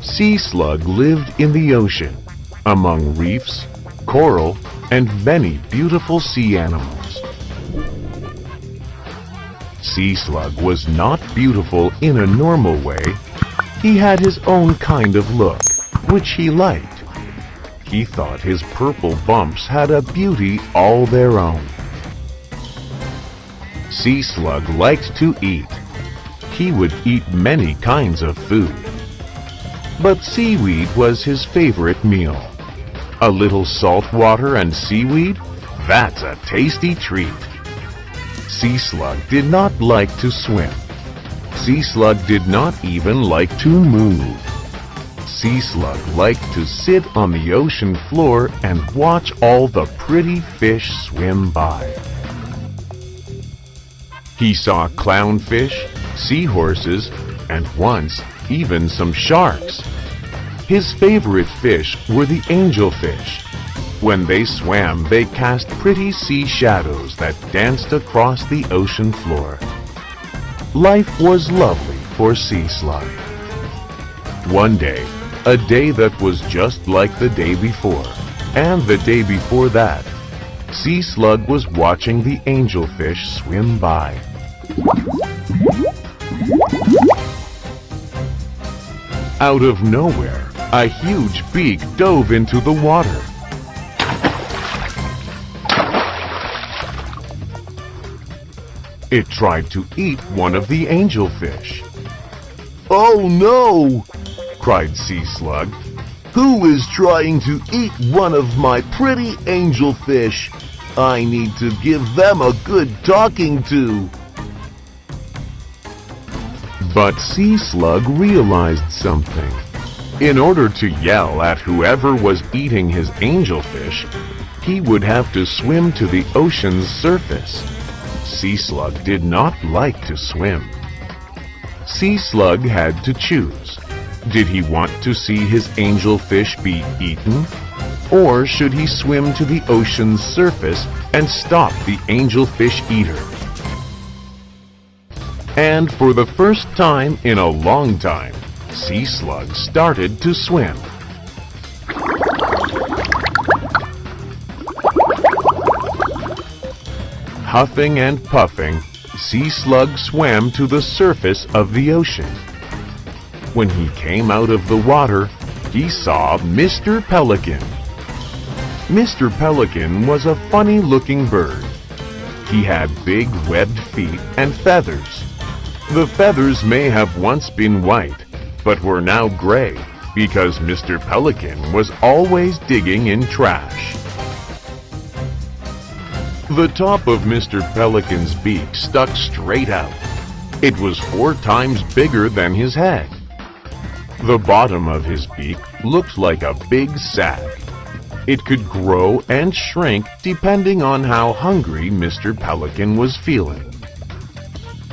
Sea slug lived in the ocean, among reefs, coral, and many beautiful sea animals. Sea slug was not beautiful in a normal way. He had his own kind of look, which he liked. He thought his purple bumps had a beauty all their own. Sea slug liked to eat. He would eat many kinds of food. But seaweed was his favorite meal. A little salt water and seaweed? That's a tasty treat. Sea slug did not like to swim. Sea slug did not even like to move. Sea slug liked to sit on the ocean floor and watch all the pretty fish swim by. He saw clownfish, seahorses, and once even some sharks. His favorite fish were the angelfish. When they swam, they cast pretty sea shadows that danced across the ocean floor. Life was lovely for sea slug. One day, a day that was just like the day before, and the day before that, sea slug was watching the angelfish swim by. Out of nowhere, a huge beak dove into the water. It tried to eat one of the angelfish. "Oh no!" cried Sea Slug. "Who is trying to eat one of my pretty angelfish? I need to give them a good talking to." But Sea Slug realized something. In order to yell at whoever was eating his angelfish, he would have to swim to the ocean's surface. Sea Slug did not like to swim. Sea Slug had to choose. Did he want to see his angelfish be eaten? Or should he swim to the ocean's surface and stop the angelfish eater? And for the first time in a long time, Sea Slug started to swim. Huffing and puffing, Sea Slug swam to the surface of the ocean. When he came out of the water, he saw Mr. Pelican. Mr. Pelican was a funny-looking bird. He had big webbed feet and feathers. The feathers may have once been white, but were now gray because Mr. Pelican was always digging in trash. The top of Mr. Pelican's beak stuck straight out. It was 4 times bigger than his head. The bottom of his beak looked like a big sack. It could grow and shrink depending on how hungry Mr. Pelican was feeling.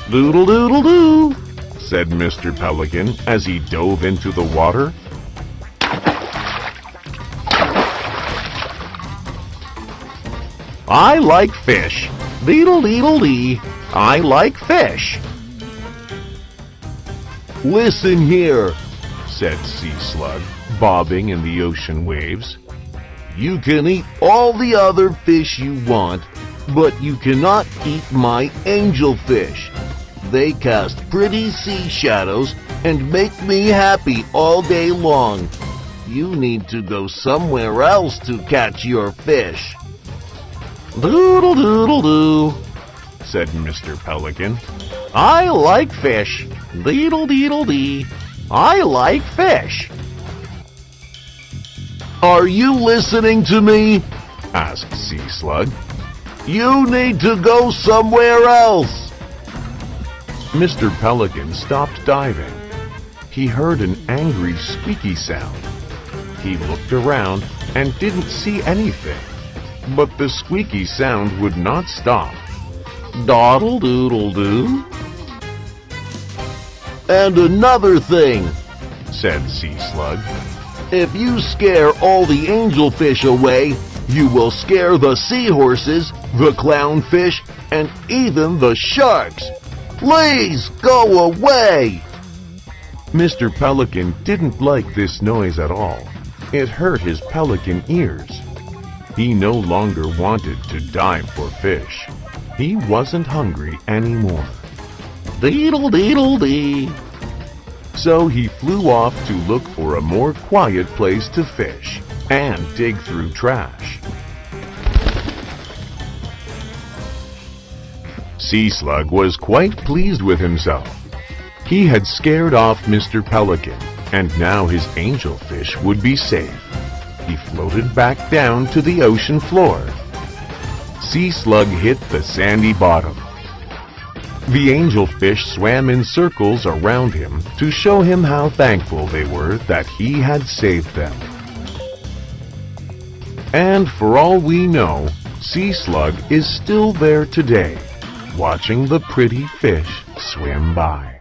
"Doodle-doodle-doo," said Mr. Pelican as he dove into the water. "I like fish. Deedle-deedle-dee. I like fish." "Listen here," said Sea Slug, bobbing in the ocean waves. "You can eat all the other fish you want, but you cannot eat my angelfish. They cast pretty sea shadows and make me happy all day long. You need to go somewhere else to catch your fish." "Doodle-doodle-doo," said Mr. Pelican. "I like fish. Deedle-deedle-dee. I like fish." "Are you listening to me?" asked Sea Slug. "You need to go somewhere else." Mr. Pelican stopped diving. He heard an angry squeaky sound. He looked around and didn't see anything, but the squeaky sound would not stop. "Doddle-doodle-doo." "And another thing," said Sea Slug. "If you scare all the angelfish away, you will scare the seahorses, the clownfish, and even the sharks. Please go away." Mr. Pelican didn't like this noise at all. It hurt his pelican ears. He no longer wanted to dive for fish. He wasn't hungry anymore. Deedle-deedle-dee. So he flew off to look for a more quiet place to fish and dig through trash. Sea Slug was quite pleased with himself. He had scared off Mr. Pelican, and now his angelfish would be safe. He floated back down to the ocean floor. Sea Slug hit the sandy bottom. The angelfish swam in circles around him to show him how thankful they were that he had saved them. And for all we know, Sea Slug is still there today, watching the pretty fish swim by.